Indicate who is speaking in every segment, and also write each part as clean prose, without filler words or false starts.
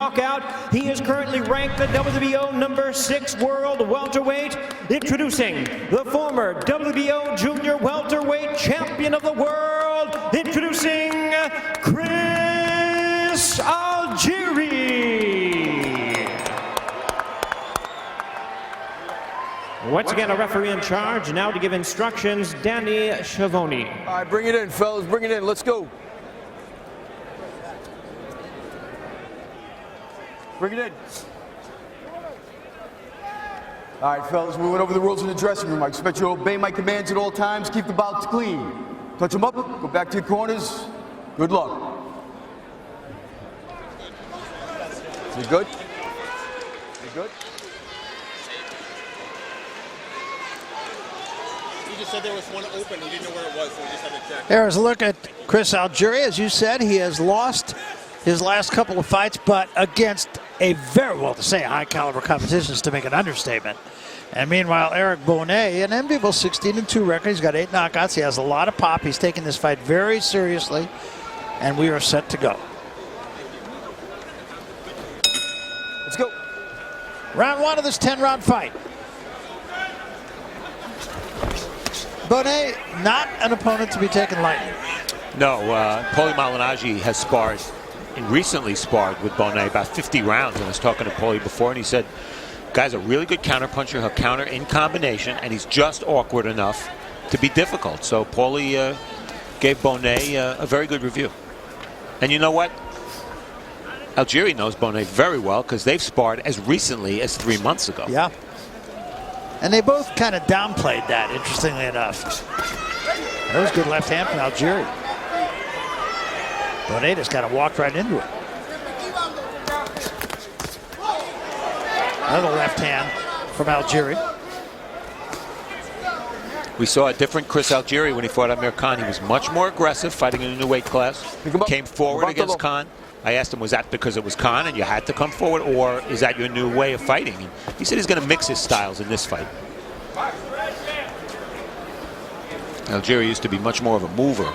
Speaker 1: Knockout. He is currently ranked the WBO #6 world welterweight. Introducing the former WBO junior welterweight champion of the world. Introducing Chris Algieri. Once again, a referee in charge. Now to give instructions, Danny Schiavone.
Speaker 2: All right, bring it in, fellas. Bring it in. Let's go. Bring it in. All right, fellas, we went over the rules in the dressing room. I expect you to obey my commands at all times. Keep the bouts clean. Touch them up, go back to your corners. Good luck. You good? You good?
Speaker 3: He just said there was one open. He didn't know where it was, so we just had to check.
Speaker 4: There's a look at Chris Algieri. As you said, he has lost his last couple of fights, but against a very, well to say, high caliber competitions, to make an understatement. And meanwhile, Erick, an enviable 16-2 record. He's got 8 knockouts. He has a lot of pop. He's taking this fight very seriously, and we are set to go.
Speaker 2: Let's go.
Speaker 4: Round 1 of this 10-round fight. Bonnet, not an opponent to be taken lightly.
Speaker 5: No, Paulie Malignaggi has sparred and recently sparred with Bonnet about 50 rounds, and I was talking to Paulie before, and he said, guy's a really good counterpuncher. He'll counter in combination, and he's just awkward enough to be difficult. So Paulie gave Bonnet a very good review. And you know what? Algieri knows Bonnet very well because they've sparred as recently as 3 months ago.
Speaker 4: Yeah. And they both kind of downplayed that, interestingly enough. That was good left hand from Algieri. Bonnet just kind of walked right into it. Another left hand from Algieri.
Speaker 5: We saw a different Chris Algieri when he fought Amir Khan. He was much more aggressive, fighting in a new weight class. Came forward against Khan. I asked him, was that because it was Khan and you had to come forward, or is that your new way of fighting? And he said he's going to mix his styles in this fight. Algieri used to be much more of a mover.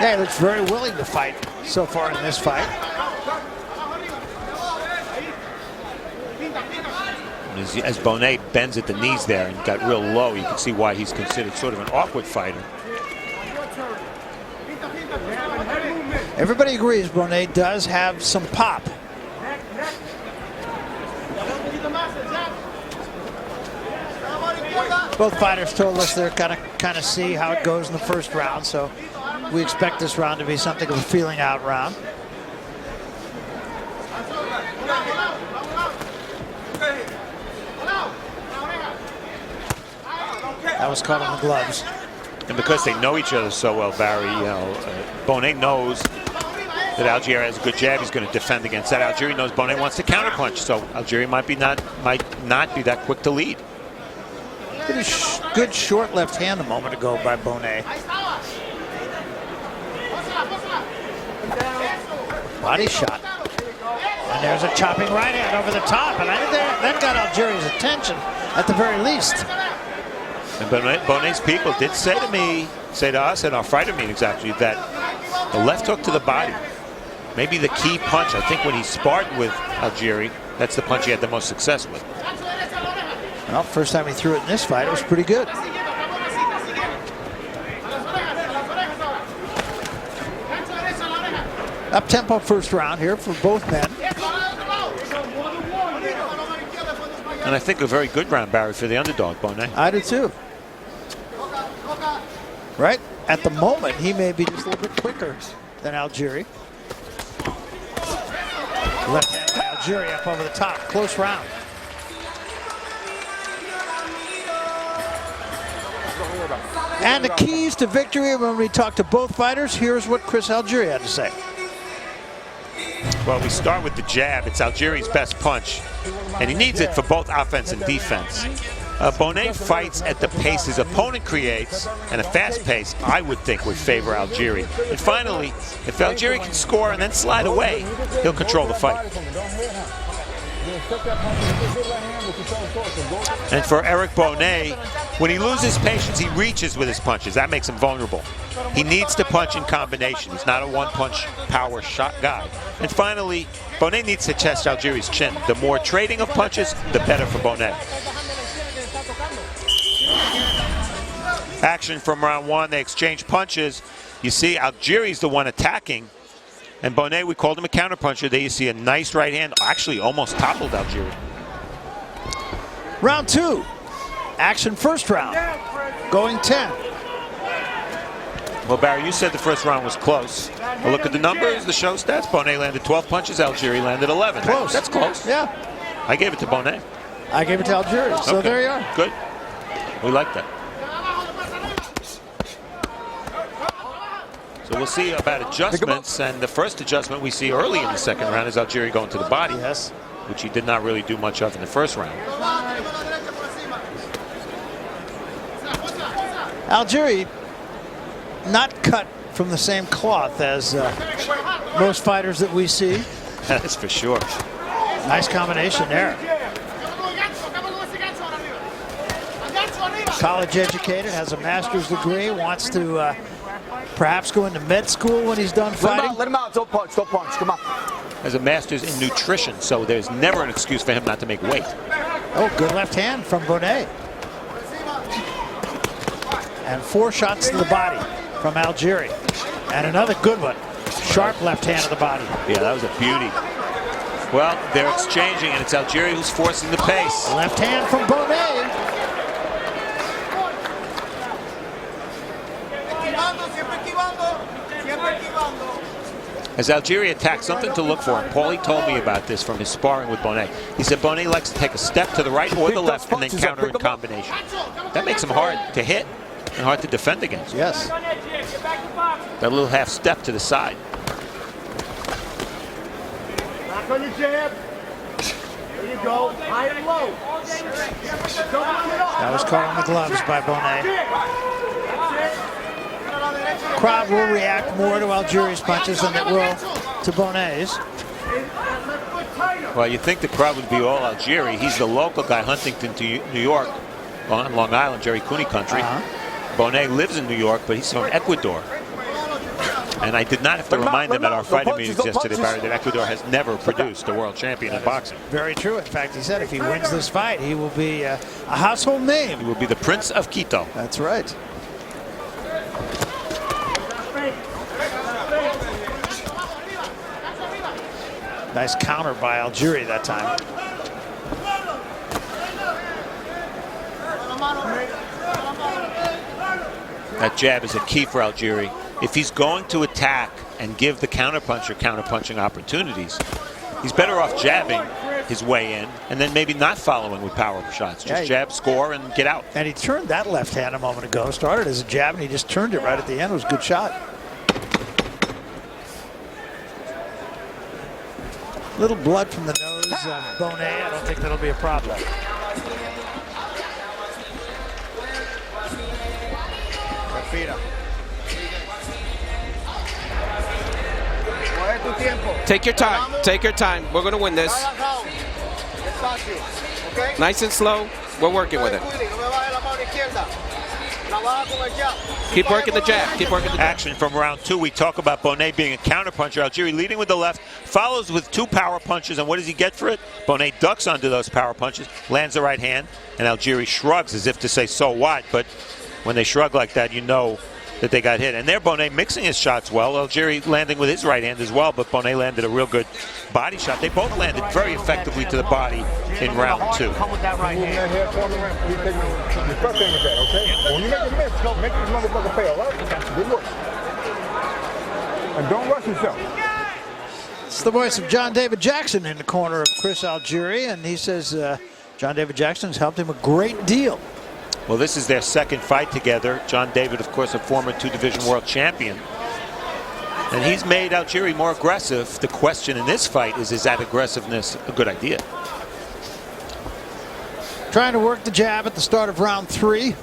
Speaker 4: Yeah, he looks very willing to fight so far in this fight.
Speaker 5: As Bonnet bends at the knees there and got real low, you can see why he's considered sort of an awkward fighter.
Speaker 4: Everybody agrees Bonnet does have some pop. Both fighters told us they're gonna kind of see how it goes in the first round, so we expect this round to be something of a feeling out round. That was caught on the gloves.
Speaker 5: And because they know each other so well, Barry, you know, Bonnet knows that Algieri has a good jab. He's going to defend against that. Algieri knows Bonnet wants to counterpunch, so Algieri might not be that quick to lead.
Speaker 4: Good short left hand a moment ago by Bonnet. Body shot. And there's a chopping right hand over the top, and I think that got Algieri's attention at the very least.
Speaker 5: And Bonnet's people did say to us in our fighter meetings actually, that the left hook to the body may be the key punch. I think when he sparred with Algieri, that's the punch he had the most success with.
Speaker 4: Well, first time he threw it in this fight, it was pretty good. Up-tempo first round here for both men.
Speaker 5: And I think a very good round, Barry, for the underdog, Bonnet.
Speaker 4: I do too. Right at the moment, he may be just a little bit quicker than Algieri. Left hand by Algieri up over the top. Close round. And the keys to victory when we talk to both fighters, here's what Chris Algieri had to say.
Speaker 5: Well, we start with the jab. It's Algieri's best punch, and he needs it for both offense and defense. Bonnet fights at the pace his opponent creates, and a fast pace, I would think, would favor Algieri. And finally, if Algieri can score and then slide away, he'll control the fight. And for Erick Bonet, when he loses patience, he reaches with his punches. That makes him vulnerable. He needs to punch in combination. He's not a one-punch power shot guy. And finally, Bonet needs to test Algieri's chin. The more trading of punches, the better for Bonet. Action from round one. They exchange punches. You see Algieri's the one attacking. And Bonet, we called him a counterpuncher. There you see a nice right hand. Actually almost toppled Algieri.
Speaker 4: Round two. Action first round. Going 10.
Speaker 5: Well, Barry, you said the first round was close. A look at the numbers, the show stats. Bonet landed 12 punches. Algieri landed 11.
Speaker 4: Close.
Speaker 5: That's close.
Speaker 4: Yeah.
Speaker 5: I gave it to Bonet.
Speaker 4: I gave it to Algieri. So
Speaker 5: Okay.
Speaker 4: there you are.
Speaker 5: Good. We like that. So we'll see about adjustments, and the first adjustment we see early in the second round is Algieri going to the body,
Speaker 4: Yes.
Speaker 5: which he did not really do much of in the first round.
Speaker 4: Algieri, not cut from the same cloth as most fighters that we see.
Speaker 5: That's for sure.
Speaker 4: Nice combination there. College educated, has a master's degree, wants to perhaps go into med school when he's done fighting.
Speaker 2: Let him out. Don't punch. Don't punch. Come on.
Speaker 5: Has a master's in nutrition, so there's never an excuse for him not to make weight.
Speaker 4: Oh, good left hand from Bonet. And 4 shots to the body from Algieri. And another good one. Sharp left hand to the body.
Speaker 5: Yeah, that was a beauty. Well, they're exchanging, and it's Algieri who's forcing the pace.
Speaker 4: Left hand from Bonet.
Speaker 5: As Algieri attacks, something to look for, and Paulie told me about this from his sparring with Bonet. He said Bonet likes to take a step to the right or the left and then counter in combination. That makes him hard to hit and hard to defend against.
Speaker 4: Yes.
Speaker 5: That little half step to the side.
Speaker 6: Back on your jab. There you go. High and low.
Speaker 4: That was caught on the gloves by Bonet. Crowd will react more to Algieri's punches than it will to Bonet's.
Speaker 5: Well, you think the crowd would be all Algieri. He's the local guy, Huntington to New York, on Long Island, Jerry Cooney country. Bonet lives in New York, but he's from Ecuador. And I did not have to remind them at our fighting meetings yesterday, Barry, that Ecuador has never produced a world champion in boxing.
Speaker 4: Very true. In fact, he said if he wins this fight, he will be a household name.
Speaker 5: He will be the Prince of Quito.
Speaker 4: That's right. Nice counter by Algieri that time.
Speaker 5: That jab is a key for Algieri. If he's going to attack and give the counterpuncher counterpunching opportunities, he's better off jabbing his way in and then maybe not following with power shots. Just jab, score, and get out.
Speaker 4: And he turned that left hand a moment ago. Started as a jab, and he just turned it right at the end. It was a good shot. Little blood from the nose of Bonet. I don't think that'll be a problem.
Speaker 7: Take your time. Take your time. We're going to win this. Nice and slow. We're working with it. Keep working the jab. Keep working the jab.
Speaker 5: Action from round two. We talk about Bonet being a counterpuncher. Algieri leading with the left, follows with 2 power punches, and what does he get for it? Bonet ducks under those power punches, lands the right hand, and Algieri shrugs as if to say, so what? But when they shrug like that, you know that they got hit. And there, Bonet mixing his shots well. Algieri landing with his right hand as well, but Bonet landed a real good body shot. They both landed very effectively to the body in round 2.
Speaker 6: Come with that right hand.
Speaker 8: Your first thing with that, okay? When you make a miss, don't make this motherfucker pay, all right? Good look. And don't rush yourself.
Speaker 4: It's the voice of John David Jackson in the corner of Chris Algieri, and he says John David Jackson has helped him a great deal.
Speaker 5: Well, this is their second fight together. John David, of course, a former 2-division world champion. And he's made Algieri more aggressive. The question in this fight is that aggressiveness a good idea?
Speaker 4: Trying to work the jab at the start of round 3.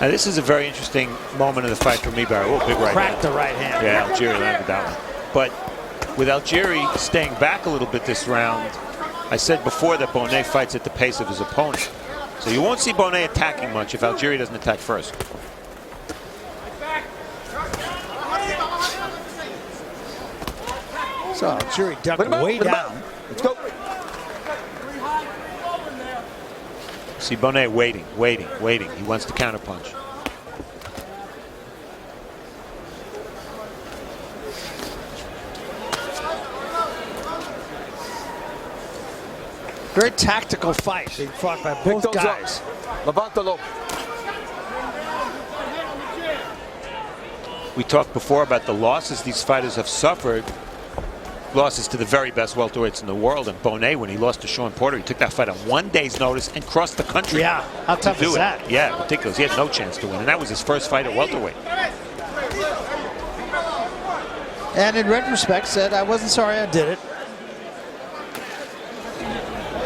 Speaker 5: Now this is a very interesting moment of the fight for me, Barry. Oh, big right
Speaker 4: Cracked
Speaker 5: hand.
Speaker 4: the right hand.
Speaker 5: Yeah, Algieri landed that one. But with Algieri staying back a little bit this round, I said before that Bonet fights at the pace of his opponent. So you won't see Bonet attacking much if Algieri doesn't attack first.
Speaker 4: So Algieri ducked way down.
Speaker 2: Let's go.
Speaker 5: See Bonet waiting. He wants to counterpunch.
Speaker 4: Very tactical fight being fought by both guys.
Speaker 2: Levantalo.
Speaker 5: We talked before about the losses these fighters have suffered. Losses to the very best welterweights in the world. And Bonet, when he lost to Sean Porter, he took that fight on 1 day's notice and crossed the country.
Speaker 4: Yeah, how tough is that?
Speaker 5: Yeah, ridiculous. He had no chance to win. And that was his first fight at welterweight.
Speaker 4: And in retrospect said, I wasn't sorry I did it.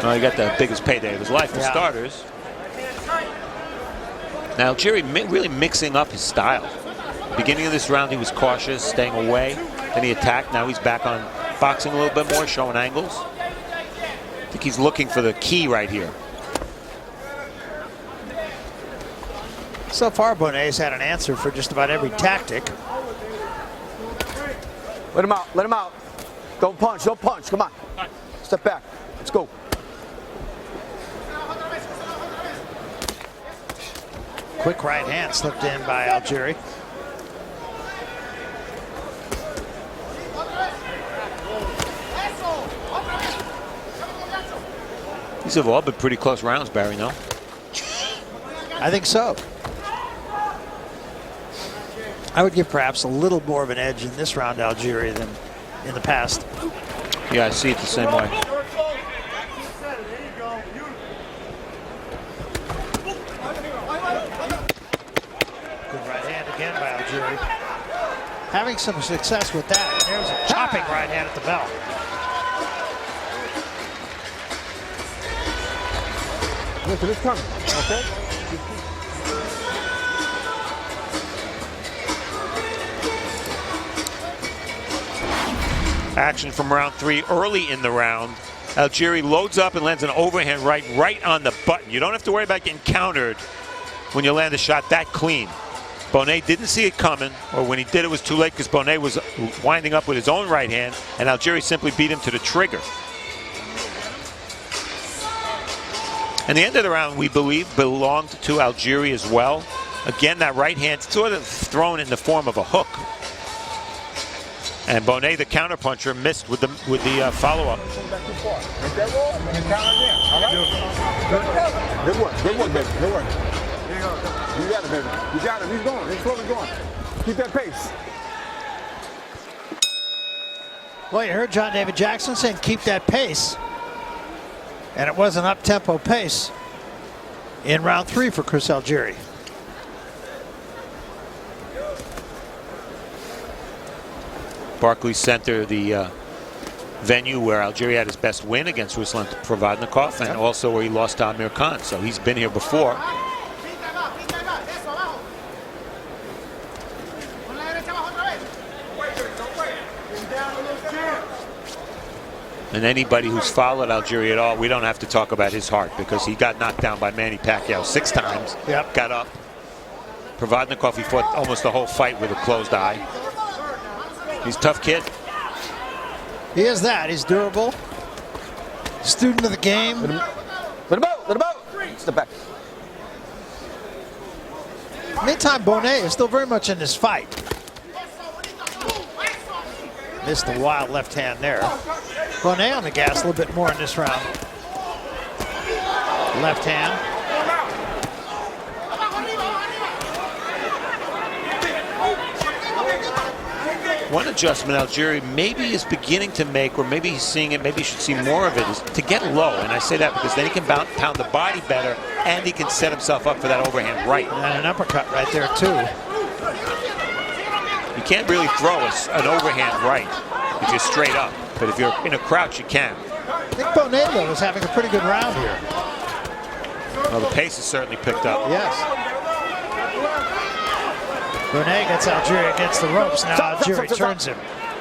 Speaker 5: Well, he got the biggest payday of his life for starters. Now, Algieri really mixing up his style. Beginning of this round, he was cautious, staying away. Then he attacked. Now he's back on boxing a little bit more, showing angles. I think he's looking for the key right here.
Speaker 4: So far, Bonet's had an answer for just about every tactic.
Speaker 2: Let him out. Let him out. Don't punch. Don't punch. Come on. Step back. Let's go.
Speaker 4: Quick right hand slipped in by Algieri.
Speaker 5: These have all been pretty close rounds, Barry, no?
Speaker 4: I think so. I would give perhaps a little more of an edge in this round to Algieri than in the past.
Speaker 5: Yeah, I see it the same way.
Speaker 4: Good right hand again by Algieri. Having some success with that. And there's a chopping right hand at the bell.
Speaker 8: Listen, it's coming, okay?
Speaker 5: Action from round 3 early in the round. Algieri loads up and lands an overhand right on the button. You don't have to worry about getting countered when you land a shot that clean. Bonet didn't see it coming, or when he did it was too late because Bonet was winding up with his own right hand, and Algieri simply beat him to the trigger. And the end of the round, we believe, belonged to Algieri as well. Again, that right hand sort of thrown in the form of a hook. And Bonet, the counterpuncher, missed with the follow-up.
Speaker 8: Good work, baby. Good work. You got it, baby. You got him. He's going. He's slowly going. Keep that pace.
Speaker 4: Well, you heard John David Jackson saying keep that pace. And it was an up-tempo pace in round 3 for Chris Algieri.
Speaker 5: Barclays Center, the venue where Algieri had his best win against Ruslan Provodnikov, and also where he lost to Amir Khan. So he's been here before. And anybody who's followed Algieri at all, we don't have to talk about his heart because he got knocked down by Manny Pacquiao 6 times.
Speaker 4: Yep.
Speaker 5: Got up. Provodnikov, he fought almost the whole fight with a closed eye. He's a tough kid.
Speaker 4: He is that. He's durable. Student of the game.
Speaker 2: Let him out. Let him out. Step back.
Speaker 4: Meantime, Bonet is still very much in this fight. Missed the wild left hand there. Bonet on the gas a little bit more in this round. Left hand.
Speaker 5: One adjustment Algieri maybe is beginning to make, or maybe he's seeing it, maybe he should see more of it, is to get low. And I say that because then he can pound the body better, and he can set himself up for that overhand right.
Speaker 4: And an uppercut right there, too.
Speaker 5: You can't really throw an overhand right if you're straight up. But if you're in a crouch, you can.
Speaker 4: I think Bonet, though, is having a pretty good round here.
Speaker 5: Well, the pace has certainly picked up.
Speaker 4: Yes. Bonet gets Algieri against the ropes. Now Algieri turns him.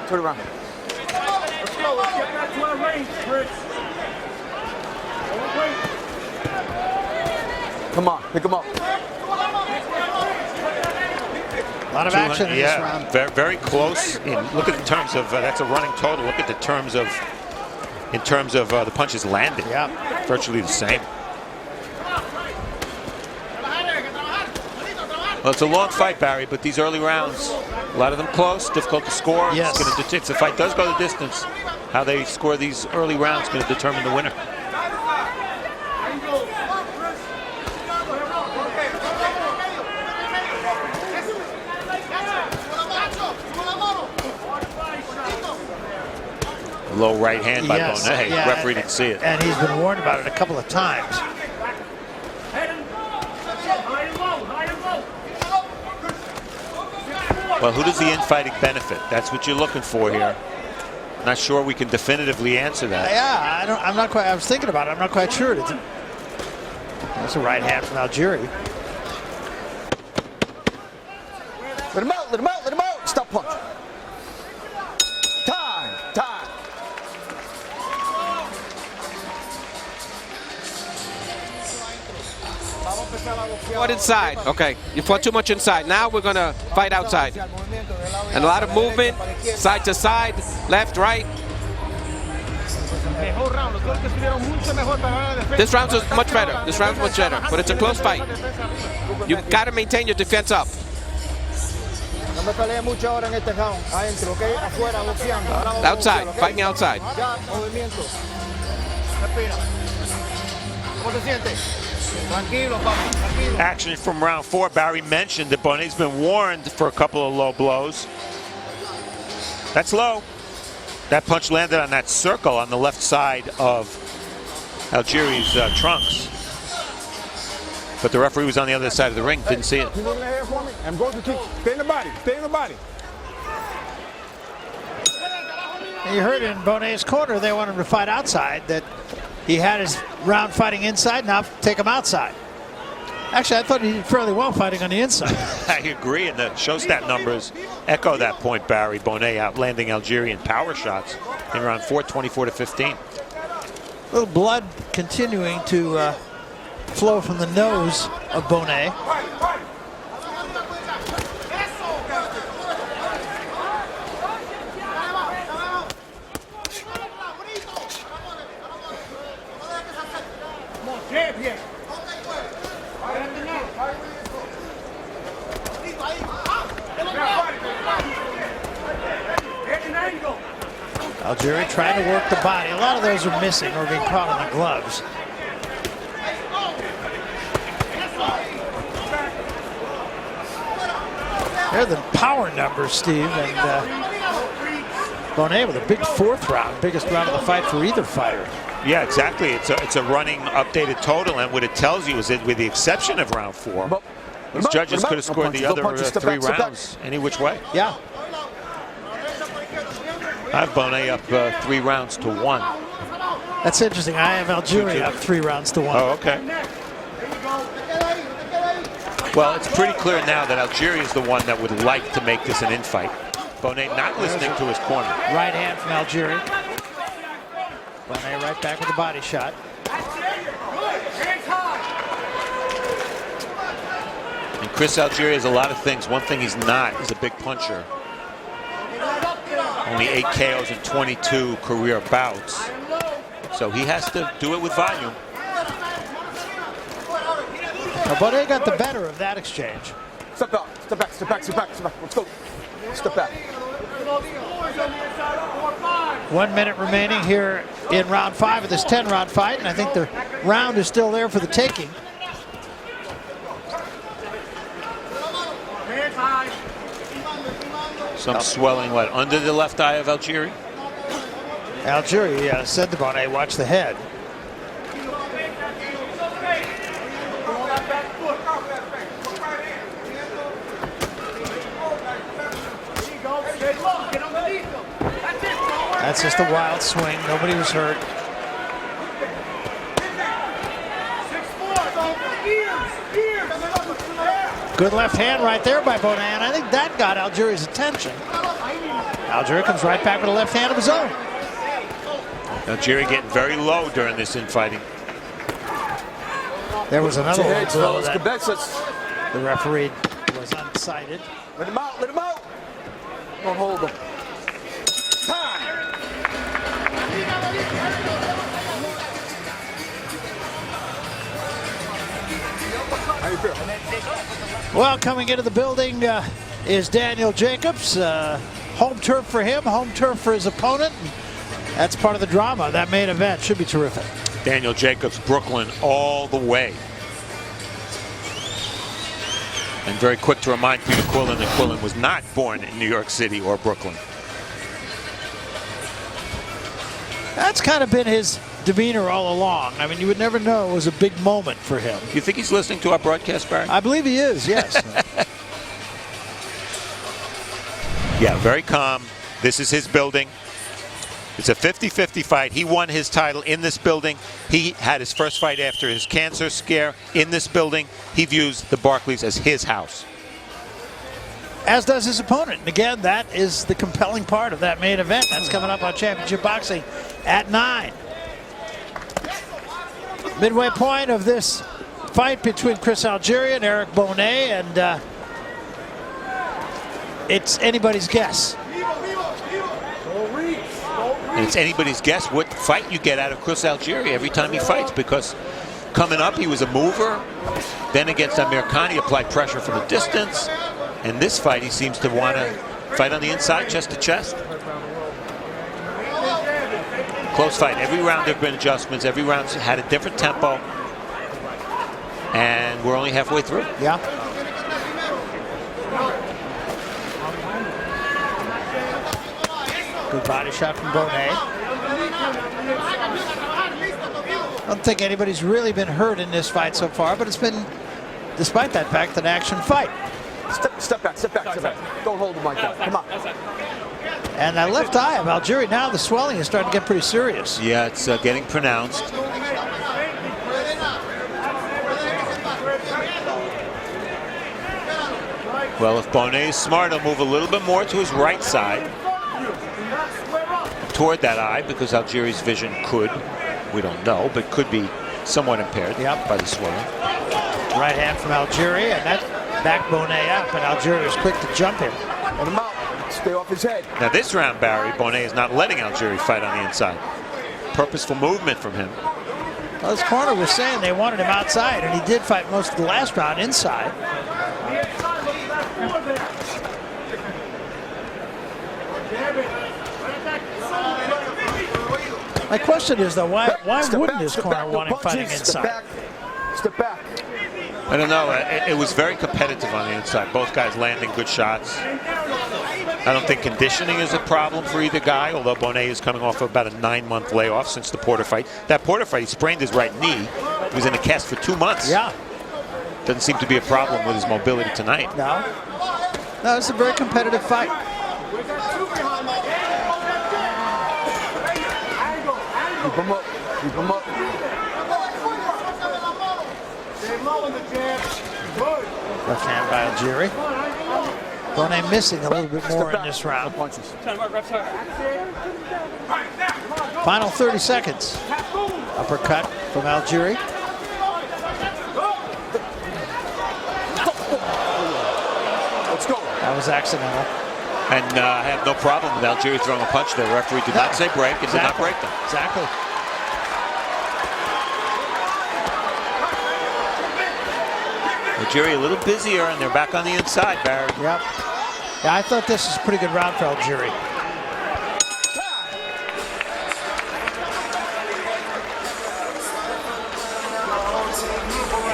Speaker 2: Turn around.
Speaker 6: Let's go. Let's get back to our range, Chris.
Speaker 2: Come on, pick him up.
Speaker 4: A lot of action in this round.
Speaker 5: Very, very close. Look at the terms of that's a running total. Look at the terms of the punches landed.
Speaker 4: Yeah,
Speaker 5: virtually the same. Well, it's a long fight, Barry, but these early rounds, a lot of them close, difficult to score.
Speaker 4: Yes.
Speaker 5: It's gonna, if the fight does go the distance, how they score these early rounds is going to determine the winner. A low right hand by Bonet.
Speaker 4: Yeah,
Speaker 5: referee didn't see it.
Speaker 4: And he's been warned about it a couple of times.
Speaker 5: Well, who does the infighting benefit? That's what you're looking for here. Not sure we can definitively answer that.
Speaker 4: Yeah, I'm not quite. I was thinking about it. I'm not quite sure. That's a right hand from Algieri.
Speaker 2: Let him out, let him out, let him out. Stop punch. Time.
Speaker 7: Fought inside. Okay, you fought too much inside. Now we're going to fight outside. And a lot of movement, side to side, left, right. This round is much better. This round's much better, but it's a close fight. You've got to maintain your defense up. Outside, fighting outside.
Speaker 5: Action from round 4. Barry mentioned that Bonet's been warned for a couple of low blows. That's low. That punch landed on that circle on the left side of Algieri's trunks. But the referee was on the other side of the ring, didn't see it.
Speaker 8: I'm going to keep. Stay in the body. Stay in the body.
Speaker 4: You heard in Bonet's corner, they want him to fight outside, that he had his round fighting inside, now take him outside. Actually, I thought he did fairly well fighting on the inside.
Speaker 5: I agree, and the show stat numbers echo that point, Barry. Bonet outlanding Algieri in power shots in round 4, 24-15.
Speaker 4: A little blood continuing to flow from the nose of Bonet. Algieri trying to work the body. A lot of those are missing or being caught on the gloves. They're the power numbers, Steve, and Bonet with a big 4th round, biggest round of the fight for either fighter.
Speaker 5: Yeah, exactly. It's a running updated total, and what it tells you is that with the exception of round 4, these judges could have scored the other 3 rounds any which way.
Speaker 4: Yeah.
Speaker 5: I have Bonet up 3 rounds to 1.
Speaker 4: That's interesting. I have Algieri up 3 rounds to 1.
Speaker 5: Oh, okay. Well, it's pretty clear now that Algieri is the one that would like to make this an infight. Bonet not listening to his corner.
Speaker 4: Right hand from Algieri. Bonet right back with the body shot.
Speaker 5: And Chris Algieri has a lot of things. One thing he's not is a big puncher. Only 8 KOs in 22 career bouts. So he has to do it with volume.
Speaker 4: Well, Bonet got the better of that exchange.
Speaker 2: Step out, step back, step back, step back, step back. Let's go. Step back.
Speaker 4: 1 minute remaining here in round 5 of this 10-round fight, and I think the round is still there for the taking.
Speaker 5: Some swelling, what, under the left eye of Algieri?
Speaker 4: Algieri said to Bonet, watch the head. That's just a wild swing. Nobody was hurt. Good left hand right there by Bonet, and I think that got Algieri's attention. Algieri comes right back with a left hand of his own.
Speaker 5: Algieri getting very low during this infighting.
Speaker 4: There was another one blow that
Speaker 2: Cabezas.
Speaker 4: the referee was unsighted.
Speaker 2: Let him out, let him out. Don't hold him. Time.
Speaker 8: How you feel?
Speaker 4: Well, coming into the building is Daniel Jacobs. Home turf for him, home turf for his opponent. That's part of the drama. That main event should be terrific.
Speaker 5: Daniel Jacobs, Brooklyn all the way. And very quick to remind Peter Quillen that Quillen was not born in New York City or Brooklyn.
Speaker 4: That's kind of been his demeanor all along. I mean, you would never know it was a big moment for him.
Speaker 5: You think he's listening to our broadcast, Barry?
Speaker 4: I believe he is, yes.
Speaker 5: Yeah, very calm. This is his building. It's a 50-50 fight. He won his title in this building. He had his first fight after his cancer scare in this building. He views the Barclays as his house.
Speaker 4: As does his opponent. And again, that is the compelling part of that main event. That's coming up on Championship Boxing at 9. Midway point of this fight between Chris Algieri and Erick Bonet, and it's anybody's guess.
Speaker 5: And it's anybody's guess what fight you get out of Chris Algieri every time he fights, because coming up he was a mover. Then against Amir Khan he applied pressure from a distance. And this fight he seems to want to fight on the inside, chest to chest. Close fight. Every round there have been adjustments. Every round had a different tempo. And we're only halfway through.
Speaker 4: Yeah. Good body shot from Bonet. I don't think anybody's really been hurt in this fight so far, but it's been, despite that fact, an action fight.
Speaker 2: Step back, step back, step back. Don't hold him like that. Come on.
Speaker 4: And that left eye of Algieri, now the swelling is starting to get pretty serious.
Speaker 5: Yeah, it's getting pronounced. Well, if Bonet is smart, he'll move a little bit more to his right side toward that eye, because Algieri's vision could, we don't know, but could be somewhat impaired by the swelling.
Speaker 4: Right hand from Algieri, and that backed Bonet up, and Algieri was quick to jump him.
Speaker 2: Let him out. Stay off his head.
Speaker 5: Now this round, Barry, Bonet is not letting Algieri fight on the inside. Purposeful movement from him.
Speaker 4: Well, his corner was saying they wanted him outside, and he did fight most of the last round inside. My question is, though, why wouldn't his corner want him fighting inside?
Speaker 2: Step back.
Speaker 5: I don't know. It was very competitive on the inside. Both guys landing good shots. I don't think conditioning is a problem for either guy, although Bonet is coming off of about a 9-month layoff since the Porter fight. That Porter fight, he sprained his right knee. He was in a cast for 2 months.
Speaker 4: Yeah.
Speaker 5: Doesn't seem to be a problem with his mobility tonight.
Speaker 4: No. No, it's a very competitive fight.
Speaker 2: Keep him up. Keep him up.
Speaker 4: Left hand by Algieri. Bonet missing a little bit more in this round. Final 30 seconds. Uppercut from Algieri.
Speaker 2: Let's go.
Speaker 4: That was accidental.
Speaker 5: And I have no problem with Algieri throwing a punch there. The referee did not say break. It did not break them.
Speaker 4: Exactly.
Speaker 5: Algieri a little busier, and they're back on the inside, Barry.
Speaker 4: Yep. Yeah, I thought this was a pretty good round for Algieri.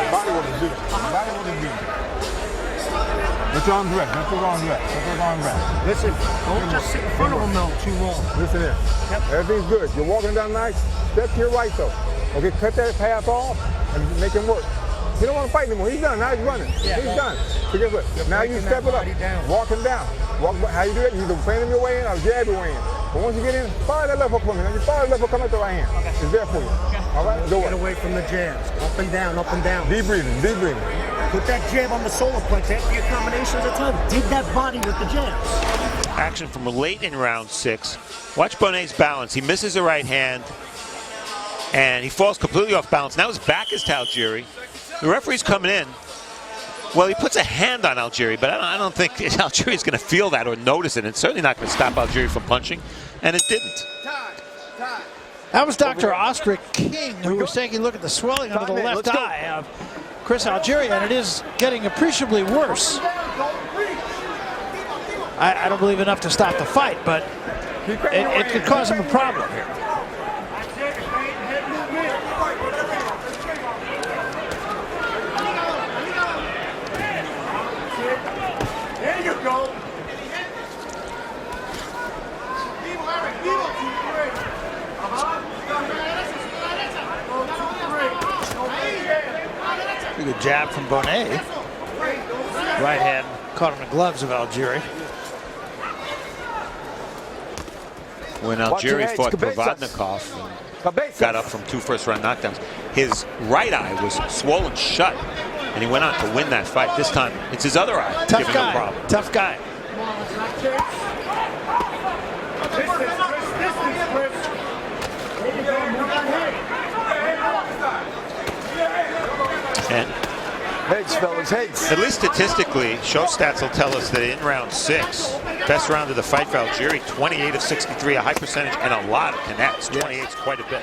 Speaker 8: Body wasn't good. Body wasn't good. Let your arms rest. Let your arms rest. Let your arms rest.
Speaker 6: Listen, don't just sit in front of him though too long.
Speaker 8: Listen here. Everything's good. You're walking down nice. Step to your right though. Okay, cut that path off and make him work. He don't want to fight anymore. He's done. Now he's running.
Speaker 6: Yeah,
Speaker 8: he's done. So guess what? Now you step it up. Walk him down. How you do that? You either fan him your way in or jab your way in. But once you get in, fire that left hook for me. Now you fire the left hook, come out the right hand. Okay. It's there for you. Okay. All right? Go
Speaker 6: Get away from the jabs. Up and down, up and down.
Speaker 8: Deep breathing, deep breathing.
Speaker 6: Put that jab on the solar plex after your combination of the time. Dig that body with the jabs.
Speaker 5: Action from late in round 6. Watch Bonet's balance. He misses the right hand, and he falls completely off balance. Now his back is to Algieri. The referee's coming in. Well, he puts a hand on Algieri, but I don't think Algieri's going to feel that or notice it. It's certainly not going to stop Algieri from punching, and it didn't.
Speaker 4: That was Dr. Ostrich King, who was taking a look at the swelling under the left eye of Chris Algieri, and it is getting appreciably worse. I don't believe enough to stop the fight, but it could cause him a problem here.
Speaker 6: There you go.
Speaker 4: Pretty good jab from Bonet. Right hand caught in the gloves of Algieri.
Speaker 5: When Algieri fought Provodnikov and got up from 2 first-round knockdowns, his right eye was swollen shut, and he went on to win that fight. This time, it's his other eye
Speaker 4: Tough
Speaker 5: giving
Speaker 4: guy.
Speaker 5: him a problem.
Speaker 4: Tough guy.
Speaker 5: And
Speaker 2: Heads, fellas, heads.
Speaker 5: at least statistically, show stats will tell us that in round 6, best round of the fight for Algieri, 28 of 63, a high percentage, and a lot of connects. 28 is quite a bit.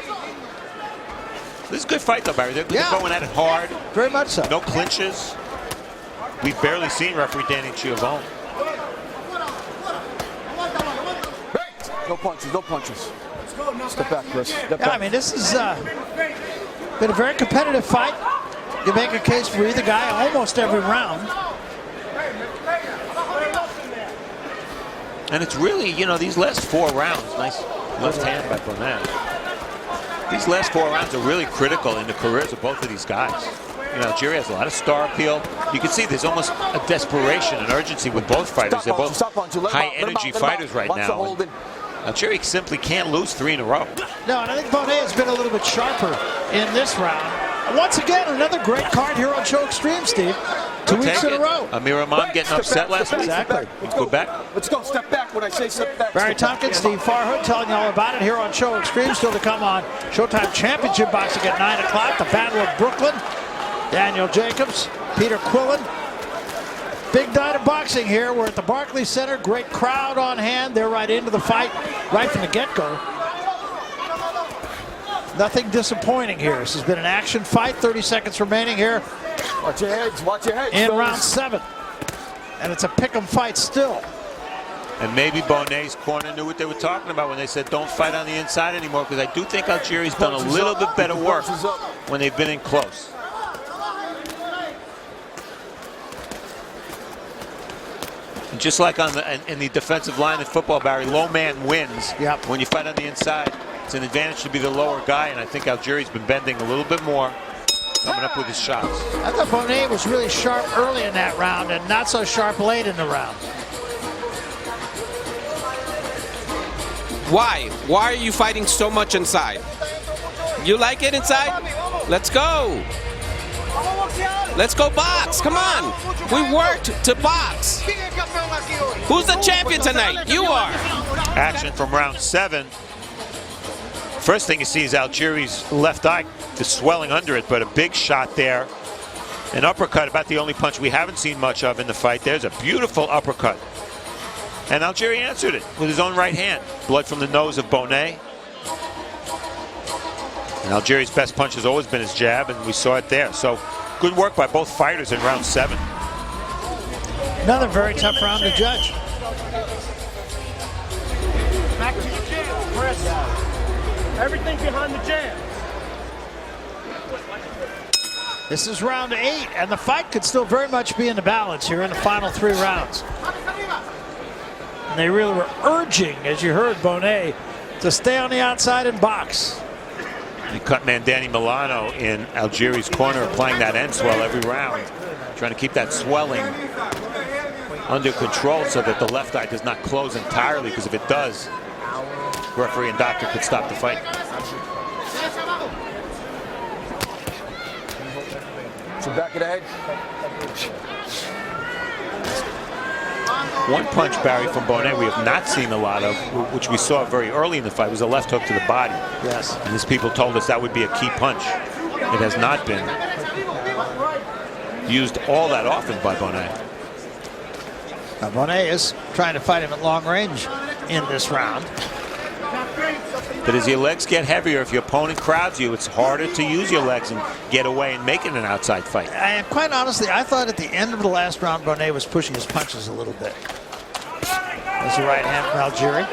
Speaker 5: This is a good fight, though, Barry. They're going at it hard.
Speaker 4: Very much so.
Speaker 5: No clinches. We've barely seen referee Danny Giovone.
Speaker 2: No punches, no punches. Step back, Chris. Step
Speaker 4: Yeah,
Speaker 2: back.
Speaker 4: I mean, this has been a very competitive fight. You make a case for either guy almost every round.
Speaker 5: And it's really, you know, these last 4 rounds, nice left hand by Bonet. These last 4 rounds are really critical in the careers of both of these guys. You know, Algieri has a lot of star appeal. You can see there's almost a desperation and urgency with both fighters. They're both high-energy fighters right now. And Algieri simply can't lose 3 in a row.
Speaker 4: No, and I think Bonet has been a little bit sharper in this round. Once again, another great card here on Show Extreme, Steve. 2 weeks in a row.
Speaker 5: Amir Rahman getting upset last week.
Speaker 4: Exactly.
Speaker 5: Let's go back.
Speaker 2: Let's go. Step back when I say step back.
Speaker 4: Barry Tompkins, Steve Farhood telling you all about it here on Show Extreme. Still to come on Showtime Championship Boxing at 9 o'clock. The Battle of Brooklyn. Daniel Jacobs, Peter Quillen. Big night of boxing here. We're at the Barclays Center. Great crowd on hand. They're right into the fight right from the get-go. Nothing disappointing here. This has been an action fight. 30 seconds remaining here.
Speaker 2: Watch your heads. Watch your heads.
Speaker 4: In
Speaker 2: fellas.
Speaker 4: round 7. And it's a pick'em fight still.
Speaker 5: And maybe Bonet's corner knew what they were talking about when they said don't fight on the inside anymore, because I do think Algieri's done a little bit better work when they've been in close. And just like on in the defensive line in football, Barry, low man wins.
Speaker 4: Yep.
Speaker 5: When you fight on the inside, it's an advantage to be the lower guy, and I think Algieri's been bending a little bit more, coming up with his shots.
Speaker 4: I thought Bonet was really sharp early in that round and not so sharp late in the round.
Speaker 7: Why? Why are you fighting so much inside? You like it inside? Let's go. Let's go box. Come on. We worked to box. Who's the champion tonight? You are.
Speaker 5: Action from round 7. First thing you see is Algieri's left eye, the swelling under it, but a big shot there. An uppercut, about the only punch we haven't seen much of in the fight. There's a beautiful uppercut. And Algieri answered it with his own right hand. Blood from the nose of Bonet. And Algieri's best punch has always been his jab, and we saw it there. So good work by both fighters in round 7.
Speaker 4: Another very tough round to judge.
Speaker 6: Back to the jam, Chris. Everything behind the jam.
Speaker 4: This is round 8, and the fight could still very much be in the balance here in the final 3 rounds. And they really were urging, as you heard, Bonet to stay on the outside and box.
Speaker 5: The cut man Danny Milano in Algieri's corner, applying that end swell every round, trying to keep that swelling under control so that the left eye does not close entirely, because if it does, referee and doctor could stop the fight.
Speaker 2: Watch the back of the head.
Speaker 5: One punch, Barry, from Bonet we have not seen a lot of, which we saw very early in the fight, was a left hook to the body.
Speaker 4: Yes.
Speaker 5: And these people told us that would be a key punch. It has not been used all that often by Bonet.
Speaker 4: Bonet is trying to fight him at long range in this round.
Speaker 5: But as your legs get heavier, if your opponent crowds you, it's harder to use your legs and get away and make it an outside fight.
Speaker 4: And quite honestly, I thought at the end of the last round, Bonet was pushing his punches a little bit. There's the right hand from Algieri.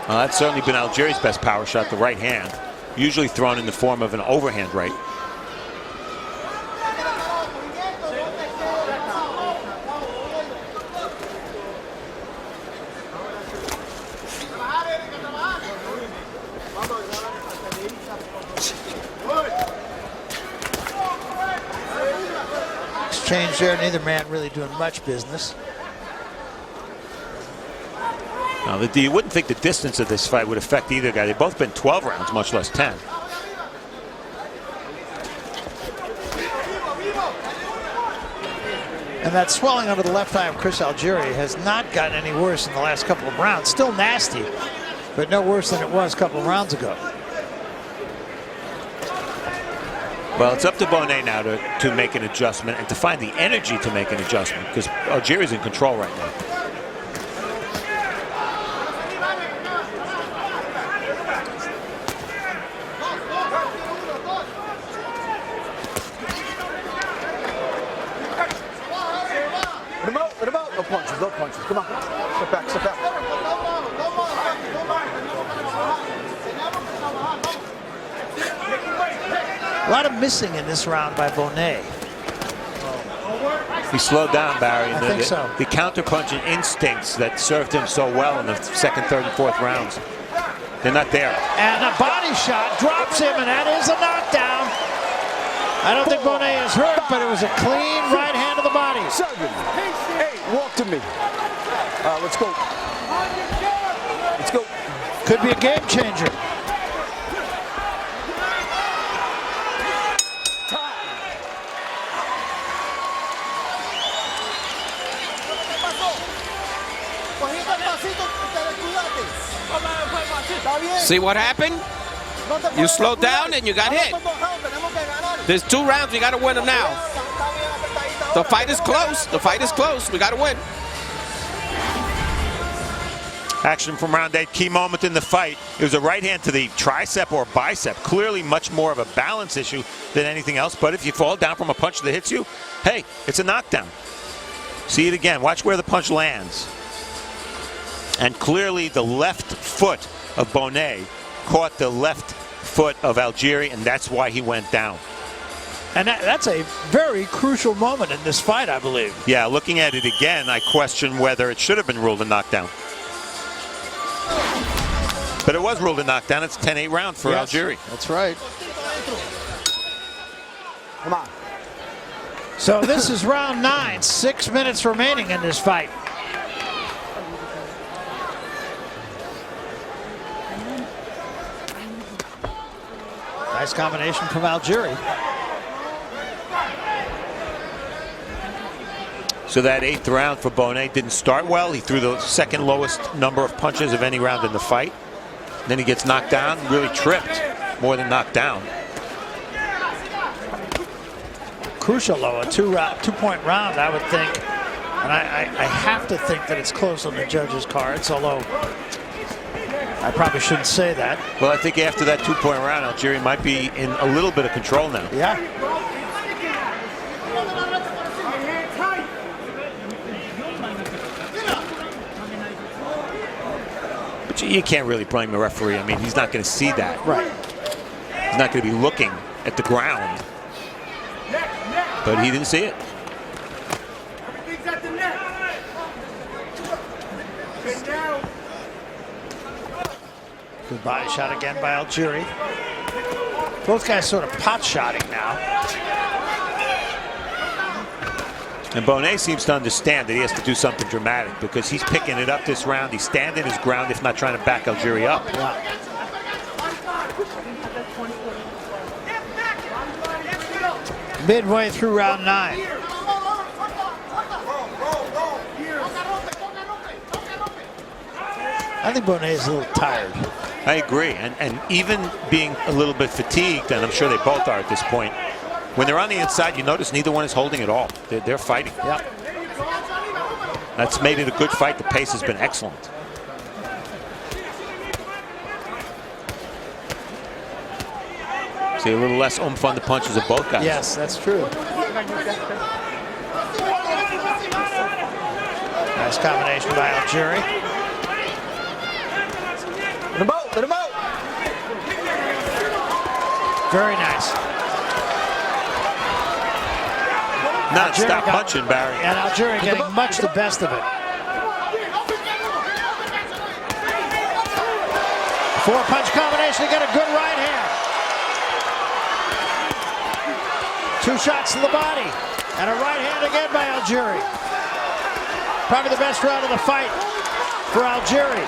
Speaker 5: Well, that's certainly been Algieri's best power shot, the right hand. Usually thrown in the form of an overhand right.
Speaker 4: Exchange there, neither man really doing much business.
Speaker 5: Now, you wouldn't think the distance of this fight would affect either guy. They've both been 12 rounds, much less 10.
Speaker 4: And that swelling under the left eye of Chris Algieri has not gotten any worse in the last couple of rounds. Still nasty, but no worse than it was a couple of rounds ago.
Speaker 5: Well, it's up to Bonet now to make an adjustment and to find the energy to make an adjustment, because Algieri's in control right now.
Speaker 2: What about? No punches, no punches. Come on. Step back, step back.
Speaker 4: A lot of missing in this round by Bonet.
Speaker 5: He slowed down, Barry.
Speaker 4: I think so.
Speaker 5: The counter-punching instincts that served him so well in the second, third, and fourth rounds, they're not there.
Speaker 4: And a body shot drops him, and that is a knockdown. I don't think Bonet is hurt, but it was a clean right hand to the body.
Speaker 2: 7, 8, walk to me. Let's go. Let's go.
Speaker 4: Could be a game changer.
Speaker 7: See what happened? You slowed down and you got hit. There's 2 rounds. We got to win them now. The fight is close. The fight is close. We got to win.
Speaker 5: Action from round 8. Key moment in the fight. It was a right hand to the tricep or bicep. Clearly much more of a balance issue than anything else. But if you fall down from a punch that hits you, hey, it's a knockdown. See it again. Watch where the punch lands. And clearly the left foot of Bonet caught the left foot of Algieri, and that's why he went down.
Speaker 4: And that's a very crucial moment in this fight, I believe.
Speaker 5: Yeah, looking at it again, I question whether it should have been ruled a knockdown. But it was ruled a knockdown. It's a 10-8 round for Algieri.
Speaker 4: That's right.
Speaker 2: Come on.
Speaker 4: So this is round 9. 6 minutes remaining in this fight. Nice combination from Algieri.
Speaker 5: So that 8th round for Bonet didn't start well. He threw the second lowest number of punches of any round in the fight. Then he gets knocked down, really tripped, more than knocked down.
Speaker 4: Crucial, though, a 2-point round, I would think. And I have to think that it's close on the judges' cards, although I probably shouldn't say that.
Speaker 5: Well, I think after that 2-point round, Algieri might be in a little bit of control now.
Speaker 4: Yeah.
Speaker 5: But you can't really blame the referee. I mean, he's not going to see that.
Speaker 4: Right.
Speaker 5: He's not going to be looking at the ground. But he didn't see it.
Speaker 4: Good body shot again by Algieri. Both guys sort of pot-shotting now.
Speaker 5: And Bonet seems to understand that he has to do something dramatic because he's picking it up this round. He's standing his ground, if not trying to back Algieri up.
Speaker 4: Yeah. midway through round 9. I think Bonet is a little tired.
Speaker 5: I agree, and even being a little bit fatigued, and I'm sure they both are at this point, when they're on the inside, you notice neither one is holding at all. They're fighting.
Speaker 4: Yep.
Speaker 5: That's made it a good fight. The pace has been excellent. See a little less oomph on the punches of both guys.
Speaker 4: Yes, that's true. Nice combination by Algieri.
Speaker 2: Let him out, let him out.
Speaker 4: Very nice.
Speaker 5: Non-stop punching, Barry.
Speaker 4: And Algieri getting much the best of it. 4-punch combination to get a good right hand. 2 shots to the body. And a right hand again by Algieri. Probably the best round of the fight for Algieri.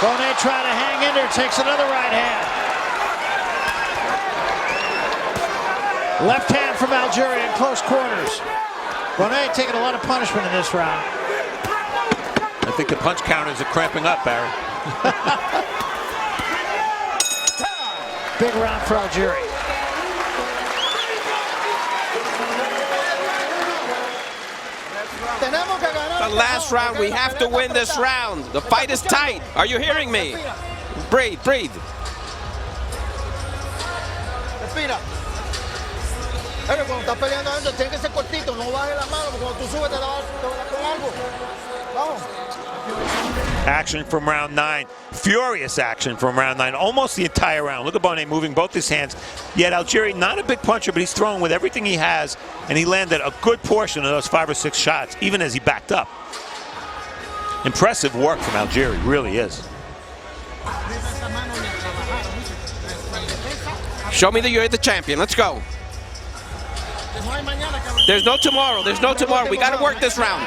Speaker 4: Bonet trying to hang in there, takes another right hand. Left hand from Algieri in close quarters. Bonet taking a lot of punishment in this round.
Speaker 5: I think the punch counters are cramping up, Barry.
Speaker 4: Big round for Algieri.
Speaker 7: The last round, we have to win this round. The fight is tight. Are you hearing me? Breathe, breathe.
Speaker 6: Respira. Pero cuando estás peleando adentro, tiene que ser cortito. No bajes la mano, porque cuando tú subes te da con algo. Vamos.
Speaker 5: Action from round 9. Furious action from round 9. Almost the entire round. Look at Bonet moving both his hands. Yet Algieri, not a big puncher, but he's throwing with everything he has, and he landed a good portion of those 5 or 6 shots, even as he backed up. Impressive work from Algieri, really is.
Speaker 7: Show me that you're the champion. Let's go. There's no tomorrow. There's no tomorrow. We got to work this round.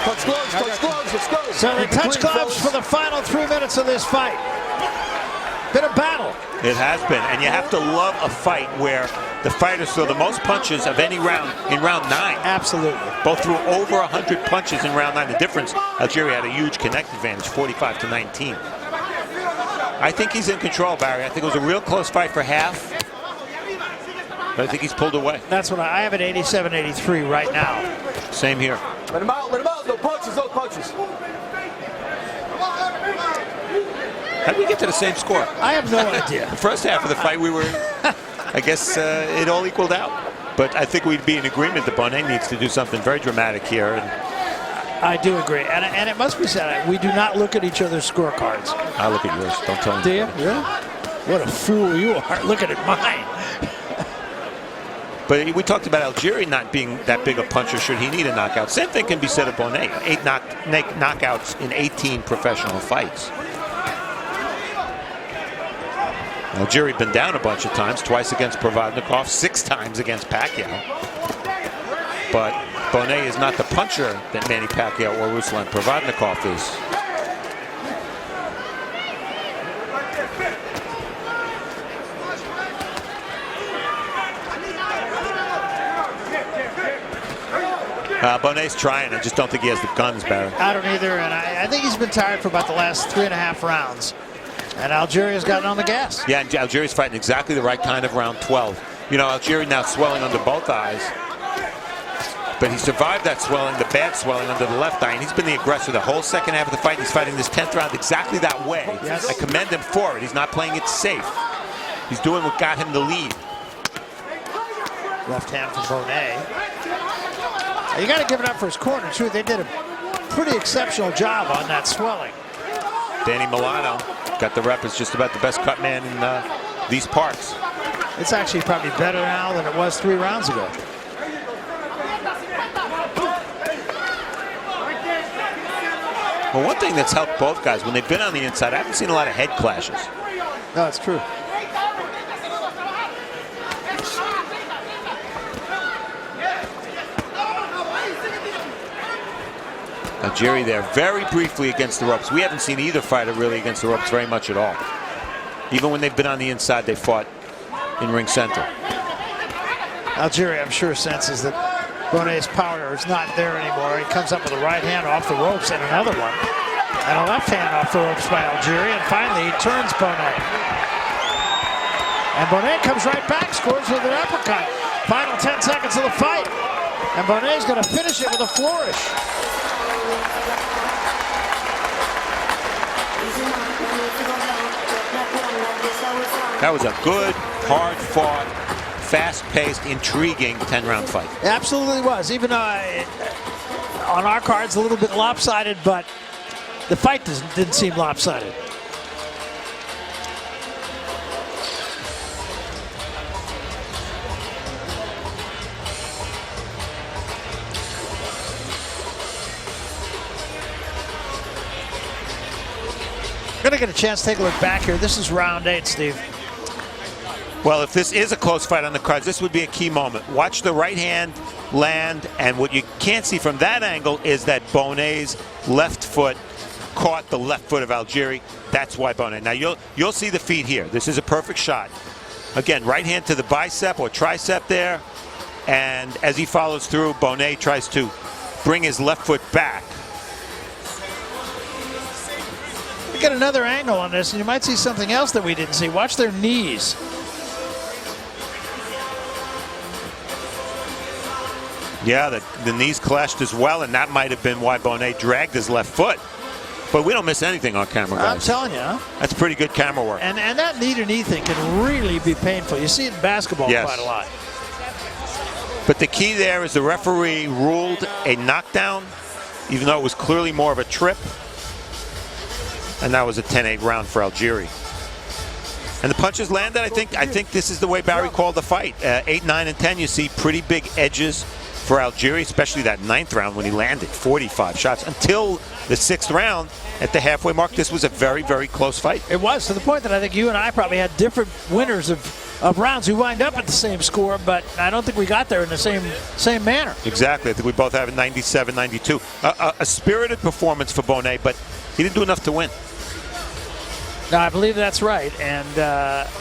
Speaker 2: Touch gloves, let's go.
Speaker 4: So they touch gloves for the final 3 minutes of this fight. Been a battle.
Speaker 5: It has been, and you have to love a fight where the fighters throw the most punches of any round in round 9.
Speaker 4: Absolutely.
Speaker 5: Both threw over 100 punches in round 9. The difference, Algieri had a huge connect advantage, 45-19. I think he's in control, Barry. I think it was a real close fight for half, but I think he's pulled away.
Speaker 4: That's what I have at 87-83 right now.
Speaker 5: Same here.
Speaker 2: Let him out, no punches, no punches.
Speaker 5: How did we get to the same score?
Speaker 4: I have no idea.
Speaker 5: The first half of the fight, we were, I guess it all equaled out. But I think we'd be in agreement that Bonet needs to do something very dramatic here. And
Speaker 4: I do agree. And it must be said, we do not look at each other's scorecards.
Speaker 5: I look at yours. Don't tell me.
Speaker 4: Do you? Really? What a fool you are. Looking at mine.
Speaker 5: But we talked about Algieri not being that big a puncher should he need a knockout. Same thing can be said of Bonet. 8 knockouts in 18 professional fights. Algieri been down a bunch of times, twice against Provodnikov, 6 times against Pacquiao. But Bonet is not the puncher that Manny Pacquiao or Ruslan Provodnikov is. Bonet's trying. I just don't think he has the guns, Barry.
Speaker 4: I don't either, and I think he's been tired for about the last 3.5 rounds. And Algieri has gotten on the gas.
Speaker 5: Yeah, and Algieri's fighting exactly the right kind of round 12. You know, Algieri now swelling under both eyes. But he survived that swelling, the bad swelling under the left eye, and he's been the aggressor the whole second half of the fight. He's fighting this 10th round exactly that way.
Speaker 4: Yes.
Speaker 5: I commend him for it. He's not playing it safe. He's doing what got him the lead.
Speaker 4: Left hand from Bonet. You got to give it up for his corner, too. They did a pretty exceptional job on that swelling.
Speaker 5: Danny Milano got the rep as just about the best cut man in these parts.
Speaker 4: It's actually probably better now than it was 3 rounds ago.
Speaker 5: Well, one thing that's helped both guys, when they've been on the inside, I haven't seen a lot of head clashes.
Speaker 4: No, it's true.
Speaker 5: Algieri there very briefly against the ropes. We haven't seen either fighter really against the ropes very much at all. Even when they've been on the inside, they fought in ring center.
Speaker 4: Algieri, I'm sure, senses that Bonet's power is not there anymore. He comes up with a right hand off the ropes and another one. And a left hand off the ropes by Algieri. And finally, he turns Bonet. And Bonet comes right back, scores with an uppercut. Final 10 seconds of the fight. And Bonet's going to finish it with a flourish.
Speaker 5: That was a good, hard-fought, fast-paced, intriguing 10-round fight.
Speaker 4: It absolutely was. Even on our cards, a little bit lopsided, but the fight didn't seem lopsided. Going to get a chance to take a look back here. This is round 8, Steve.
Speaker 5: Well, if this is a close fight on the cards, this would be a key moment. Watch the right hand land, and what you can't see from that angle is that Bonet's left foot caught the left foot of Algieri. That's why Bonet. Now you'll see the feet here. This is a perfect shot. Again, right hand to the bicep or tricep there, and as he follows through, Bonet tries to bring his left foot back.
Speaker 4: Get another angle on this, and you might see something else that we didn't see. Watch their knees.
Speaker 5: Yeah, the knees clashed as well, and that might have been why Bonet dragged his left foot. But we don't miss anything on camera, guys.
Speaker 4: I'm telling you, huh?
Speaker 5: That's pretty good camera work.
Speaker 4: And that knee to knee thing can really be painful. You see it in basketball quite a lot.
Speaker 5: But the key there is the referee ruled a knockdown, even though it was clearly more of a trip. And that was a 10-8 round for Algieri. And the punches landed. I think this is the way Barry called the fight. 8, 9, and 10, you see pretty big edges for Algieri, especially that 9th round when he landed 45 shots. Until the 6th round, at the halfway mark, this was a very, very close fight.
Speaker 4: It was, to the point that I think you and I probably had different winners of rounds. We wind up at the same score, but I don't think we got there in the same manner.
Speaker 5: Exactly. I think we both have it 97, 92. A spirited performance for Bonet, but he didn't do enough to win.
Speaker 4: No, I believe that's right, and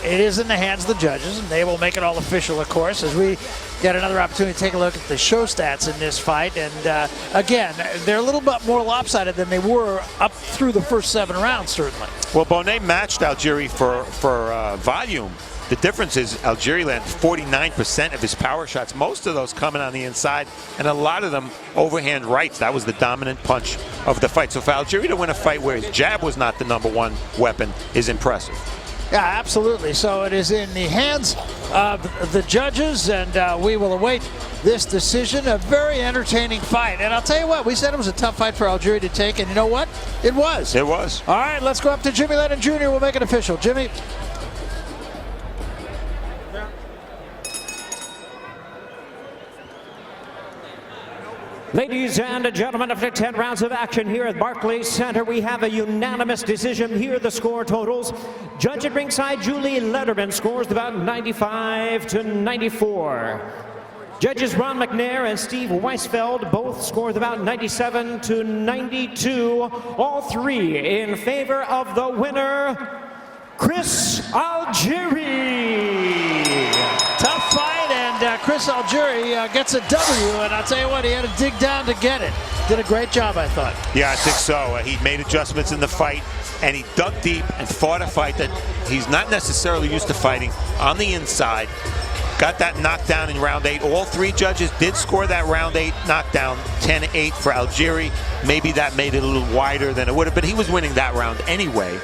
Speaker 4: it is in the hands of the judges, and they will make it all official, of course, as we get another opportunity to take a look at the show stats in this fight. And again, they're a little bit more lopsided than they were up through the first 7 rounds, certainly.
Speaker 5: Well, Bonet matched Algieri for volume. The difference is Algieri landed 49% of his power shots, most of those coming on the inside, and a lot of them overhand rights. That was the dominant punch of the fight. So for Algieri to win a fight where his jab was not the #1 weapon is impressive.
Speaker 4: Yeah, absolutely. So it is in the hands of the judges, and we will await this decision. A very entertaining fight. And I'll tell you what, we said it was a tough fight for Algieri to take, and you know what? It was.
Speaker 5: It was.
Speaker 4: All right, let's go up to Jimmy Lennon Jr. We'll make it official. Jimmy.
Speaker 1: Ladies and gentlemen, after 10 rounds of action here at Barclays Center, we have a unanimous decision. Here are the score totals. Judge at ringside, Julie Lederman, scores about 95 to 94. Judges Ron McNair and Steve Weisfeld both scored about 97 to 92. All three in favor of the winner, Chris Algieri.
Speaker 4: Tough fight, and Chris Algieri gets a W, and I'll tell you what, he had to dig down to get it. Did a great job, I thought.
Speaker 5: Yeah, I think so. He made adjustments in the fight, and he dug deep and fought a fight that he's not necessarily used to fighting on the inside. Got that knockdown in round 8. All 3 judges did score that round 8 knockdown, 10-8 for Algieri. Maybe that made it a little wider than it would have been. He was winning that round anyway.